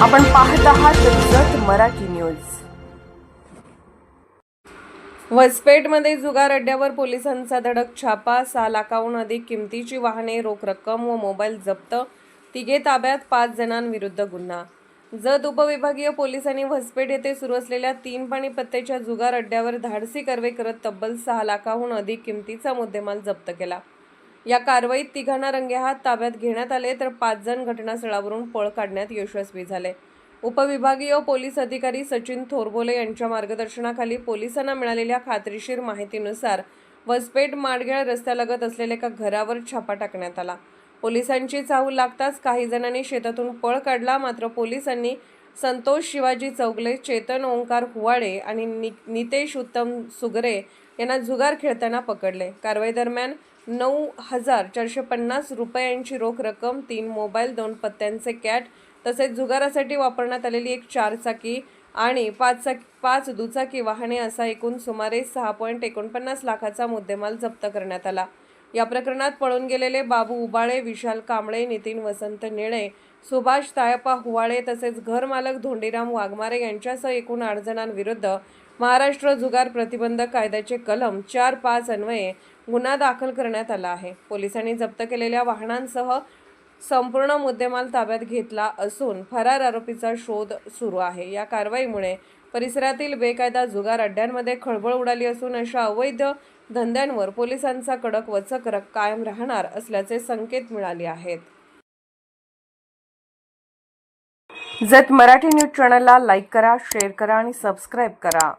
आपण पाहत आहात जत मराठी न्यूज। वसपेठमध्ये जुगार अड्ड्यावर पोलिसांचा धडक छापा। 6 लाखांहून अधिक किमतीची वाहने, रोख रक्कम व मोबाईल जप्त। तिघे ताब्यात, 5 जणांविरुद्ध गुन्हा। जत उपविभागीय पोलिसांनी वसपेठ येथे सुरू असलेल्या 3 पाणीपत्तेच्या जुगार अड्ड्यावर धाडसी कारवाई करत तब्बल 6 लाखांहून अधिक किमतीचा मुद्देमाल जप्त केला। या कारवाईत तिघांना रंगेहात ताब्यात घेण्यात आले, तर 5 जण घटनास्थळावरून पळ काढण्यात यशस्वी झाले। उपविभागीय पोलीस अधिकारी सचिन थोरबोले यांच्या मार्गदर्शनाखाली पोलिसांना मिळालेल्या खात्रीशीर माहितीनुसार वसपेठ माडगेळ रस्त्यालगत असलेल्या एका घरावर छापा टाकण्यात आला। पोलिसांची चाहूल लागताच काही जणांनी शेतातून पळ काढला, मात्र पोलिसांनी संतोष शिवाजी चौगले, चेतन ओंकार हुवाडे आणि नितेश उत्तम सुगरे यांना जुगार खेळताना पकडले। कारवाई दरम्यान 9,450 रुपयांची रोख रक्कम, 3 मोबाईल, 2 पत्त्यांचे कॅट तसेच जुगारासाठी वापरण्यात आलेली एक 4 चाकी आणि 5 दुचाकी वाहने असा एकूण सुमारे 6.49 लाखाचा मुद्देमाल जप्त करण्यात आला। या प्रकरणात पळून गेलेले बाबू उबाळे, विशाल कांबळे, नितीन वसंत निळे, सुभाष तायप्पा हुवाळे तसेच घरमालक धोंडीराम वाघमारे यांच्यासह एकूण 8 जणांविरुद्ध महाराष्ट्र जुगार प्रतिबंधक कायद्याचे कलम 4(5) अन्वये गुन्हा दाखल करण्यात आला आहे। पोलिसांनी जप्त केलेल्या वाहनांसह संपूर्ण मुद्देमाल ताब्यात घेतला असून फरार आरोपीचा शोध सुरू आहे। या कारवाईमुळे परिसरातील बेकायदा जुगार अड्ड्यांमध्ये खळबळ उडाली असून अशा अवैध धंद्यांवर पोलिसांचा कडक वचक कायम राहणार असल्याचे संकेत मिळाले आहेत। जत मराठी न्यूज चॅनलला लाईक करा, शेअर करा आणि सबस्क्राईब करा।